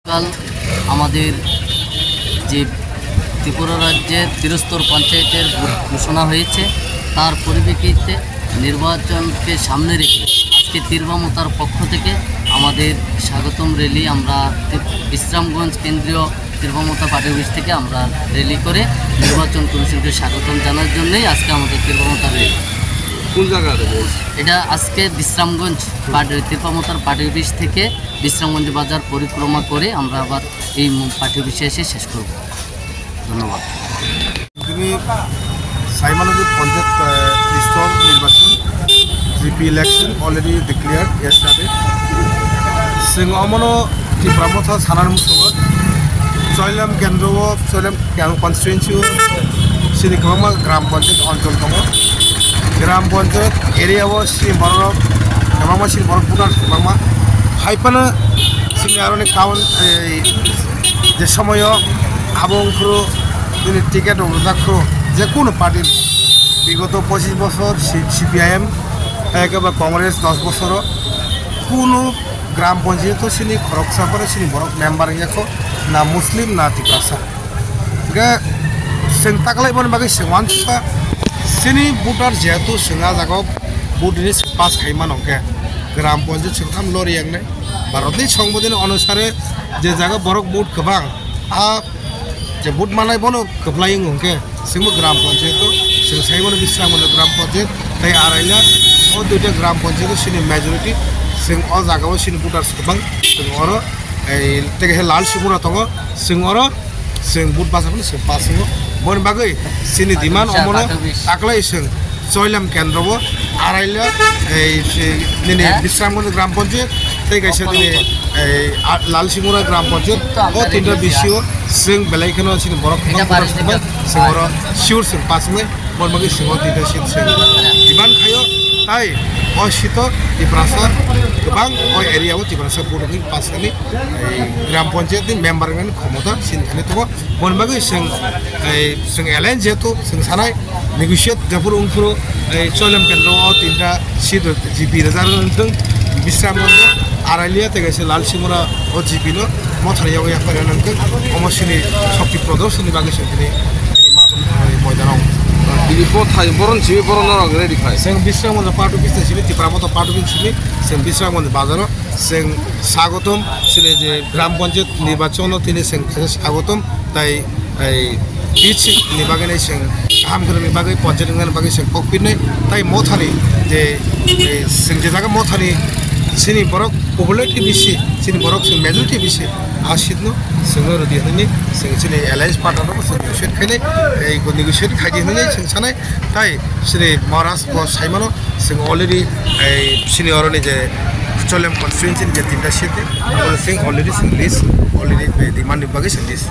কাল আমাদের যে ত্রিপুরা রাজ্যে ত্রিস্তর পঞ্চায়েতের ঘোষণা হয়েছে, তার পরিপ্রেক্ষিতে নির্বাচনকে সামনে রেখে আজকে তীরবামতার পক্ষ থেকে আমাদের স্বাগতম র্যালি আমরা বিশ্রামগঞ্জ কেন্দ্রীয় তীরবামতা পার্টি অফিস থেকে আমরা র্যালি করে নির্বাচন কমিশনকে স্বাগতম জানার জন্যই আজকে আমাদের তীরবামতা র্যালি। কোন জায়গাতে? এটা আজকে বিশ্রামগঞ্জ তীরবামতার পার্টি অফিস থেকে বিশ্রামগঞ্জ বাজার পরিক্রমা করে আমরা আবার এই পার্টি অফিসে এসে শেষ করব। ধন্যবাদ। Saimanadi Panjat Eastern Nirvation GP election already declared yesterday. Sing Omono Tipramotha Sanar Musawat Soilam Kendro Soilam constituency Sinikama Gram Panjat Anjol Kama Gram Panjat area was Sri Borok Kamama Sri Borokpunar Mama Haipana Singarone Kawan Jesamoyo Abongkro Dini Ticket of Zakro যে কোনো পার্টির বিগত 25 বছর CPIM একেবারে কংগ্রেস 10 বছর কোনো গ্রাম পঞ্চায়েত সিনি খরকসা করে সিনি বরক member ইয়াখো না মুসলিম না টিপ্রাসা গে সেন তাকলাই বন বাকি সেওয়ানসা সিনি ভোটার যেহেতু সিঙ্গা জাগক ভোটনি পাস খাইমান অঙ্কে গ্রাম পঞ্চায়েত সিংখাম লরি একনে ভারতনি সংবিধান অনুসারে যে জায়গা বরক ভোট গোবাং যে ভোট মানাই বনো কপ্লাইং অঙ্কে सिंह ग्राम पंचायत सिंह साइमन विश्रामगंज ग्राम पंचायत ताई आराइला और दुईटा ग्राम पंचायत सिनी मेजरिटी सिंह और जागाव सिनी भोटार्स गोबां सिंह और तेगे लाल सिमुरा दङ सिंह और सिंह भोट बासाबो सिंह पासिङो बन बागै सिनी दिमान अमनो ताकलाय सिंह सयलाम केन्द्रबो आराइला दिनै विश्रामगंज ग्राम पंचायत ताई गाइसा दिनै लाल सिमुरा ग्राम पंचायत और तीनटा बिसिओ सिंह बेलायखनो सिनी बरक सिंह शिवर सिंह पासमे बनबागी सिंह तीनटा सीट सिंह इमान खायो ताई अशित टिप्रासा गोबां एरियाव टिप्रासा भोटनि पासखानि ग्राम पंचायतनि मेम्बारनि क्षमता सिनखानि दङ बनबागी सिंह एलायन जेहेतु सिंह सानाय नेगोशिएट जाफोर उनफोरो सयलाम केन्द्रआव तीनटा सीट जिपि रोजारोंथों विश्रामगंज आराइलिया तेगासे लाल सिमुरा और जिपिनो मथारियाव याफारे नंखो अमसिनि शक्ति प्रदर्शननि बागै सिंखनि मैदानाव दिलीपो थाय बरन जिबि बरन रेडी खाय जों विश्रामगंज पार्टी अफिस सिबि तिप्रामता पार्टी अफिस सिबि जों विश्रामगंज बाजार जों स्वागतम सिने जे ग्राम पंचायत निर्वाचन तिनि जों स्वागतम ताई पिच निबागै जों गाहाम गोरोंनि बागै पन्चायतनि बागै जों पकपिनै ताई मथारि जे जों जे जागा मथारि सिनी बरक पपुलारिटी बिसि सिनी बरक जों मेजरिटी बिसि आसिदनो जोङो रेडी होनानै जों सिनी एलायन्स पार्टनारबो जों नेगोशिएट खायनाय नेगोशिएट खायदि होनाय जों सानाय ताई सिनी महाराज साइमानो जों अलरेडी सिनी अरनि जे सयलाम कन्स्टिट्युएन्सि जे तीनटा सीट जों अलरेडी जों लिस्ट अलरेडी डिमान्ड बागै जों लिस्ट